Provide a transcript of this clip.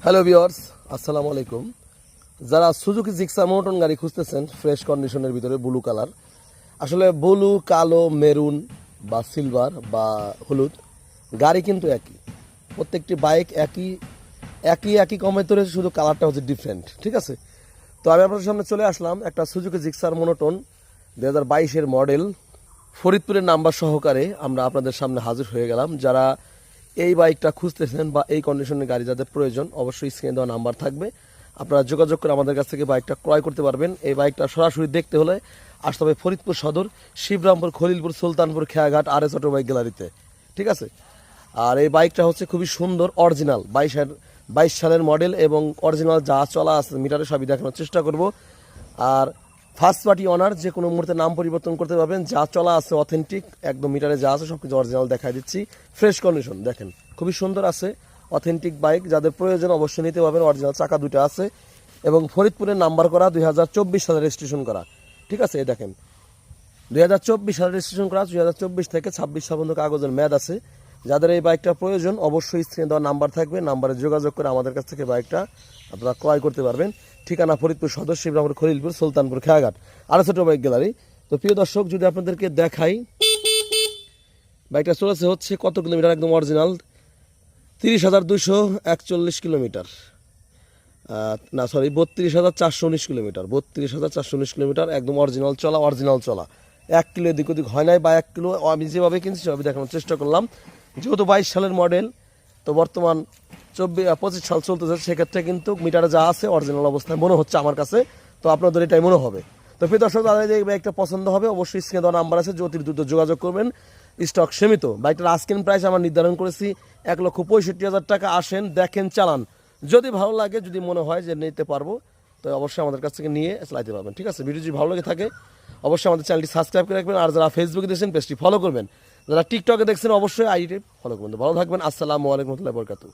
Hello viewers, আসসালামু আলাইকুম। যারা সুজুকি জিক্সার মোনোটন গাড়ি খুঁজতেছেন ফ্রেশ কন্ডিশনের ভিতরে ব্লু কালার, আসলে ব্লু, কালো, মেরুন বা সিলভার বা হলুদ গাড়ি কিন্তু একই। প্রত্যেকটি বাইক একই একই একই কমে তোলে, শুধু কালারটা হচ্ছে ডিফারেন্ট। ঠিক আছে, তো আমি আপনাদের সামনে চলে আসলাম একটা সুজুকি জিক্সার মোনোটন 2022-এর মডেল, ফরিদপুরের নাম্বার সহকারে আমরা আপনাদের সামনে হাজির হয়ে গেলাম। যারা এই বাইকটা খুঁজতেছেন বা এই কন্ডিশনের গাড়ি যাদের প্রয়োজন, অবশ্যই স্ক্রিনে দেওয়া নাম্বার থাকবে, আপনারা যোগাযোগ করে আমাদের কাছ থেকে বাইকটা ক্রয় করতে পারবেন। এই বাইকটা সরাসরি দেখতে হলে আসতে হবে Faridpur Sadar, Shibrampur, Khalilpur, Sultanpur, Kheyaghat RS auto bike গ্যালারিতে। ঠিক আছে, আর এই বাইকটা হচ্ছে খুবই সুন্দর, অরিজিনাল 22 সালের মডেল এবং অরিজিনাল যা চলা আছে মিটারে সবই দেখানোর চেষ্টা করব। আর ফার্স্ট পার্টি অনার, যে কোনো মুহূর্তে নাম পরিবর্তন করতে পারবেন, যা চলা আছে অথেন্টিক, একদম মিটারে যা আছে সব কিছু অরিজিনাল দেখাই দিচ্ছি। ফ্রেশ কন্ডিশন দেখেন, খুবই সুন্দর আছে, অথেন্টিক বাইক। যাদের প্রয়োজন অবশ্যই নিতে পারবেন। অরিজিনাল চাকা দুটো আছে এবং ফরিদপুরের নাম্বার করা, 2024 সালে রেজিস্ট্রেশন করা। ঠিক আছে, এই দেখেন 2024 সালে রেজিস্ট্রেশন করা, 2024 থেকে 26 সাল পর্যন্ত কাগজের মেয়াদ আছে। যাদের এই বাইকটা প্রয়োজন অবশ্যই স্ক্রিনে দেওয়া নাম্বার থাকবে, নাম্বারে যোগাযোগ করে আমাদের কাছ থেকে বাইকটা আপনারা ক্রয় করতে পারবেন। ঠিকানা Faridpur Sadar, Shibrampur, Khalilpur, Sultanpur, Kheyaghat RS auto bike gallery. তো প্রিয় দর্শক, যদি আপনাদেরকে দেখাই বাইকটা চলেছে হচ্ছে কত কিলোমিটার, একদম অরিজিনাল 30,241 কিলোমিটার, না সরি 32,419 কিলোমিটার, 32,419 কিলোমিটার একদম অরিজিনাল চলা। 1 কিলো এদিক ওদিক হয় নাই, বা 1 কিলো আমি যেভাবে কিনছি সেভাবে দেখানোর চেষ্টা করলাম। যেহেতু 22 সালের মডেল, তো বর্তমান 25 সাল চলতেছে, সেক্ষেত্রে কিন্তু মিটারে যা আছে অরিজিনাল অবস্থায় মনে হচ্ছে আমার কাছে। তো আপনাদের এটাই মনে হবে। তো প্রিয় দর্শক, তাদের এই বাইকটা পছন্দ হবে অবশ্যই স্ক্রিনে দেওয়া নাম্বার আছে, অতি দ্রুত যোগাযোগ করবেন। স্টক সীমিত। বাইকটার আস্কিং প্রাইস আমার নির্ধারণ করেছি 1,65,000 টাকা। আসেন, দেখেন, চালান, যদি ভালো লাগে, যদি মনে হয় যে নিতে পারবো, তো অবশ্যই আমাদের কাছ থেকে নিয়ে চালাতে পারবেন। ঠিক আছে, ভিডিও যদি ভালো লাগে থাকে অবশ্যই আমাদের চ্যানেলটি সাবস্ক্রাইব করে রাখবেন। আর যারা ফেসবুকে দেখছেন পেজটি ফলো করবেন, যারা টিকটকে দেখছেন অবশ্যই আইডি ফলো করবেন। তো ভালো থাকবেন। আসসালামু আলাইকুম ওয়া রাহমাতুল্লাহি ওয়া বারাকাতুহু।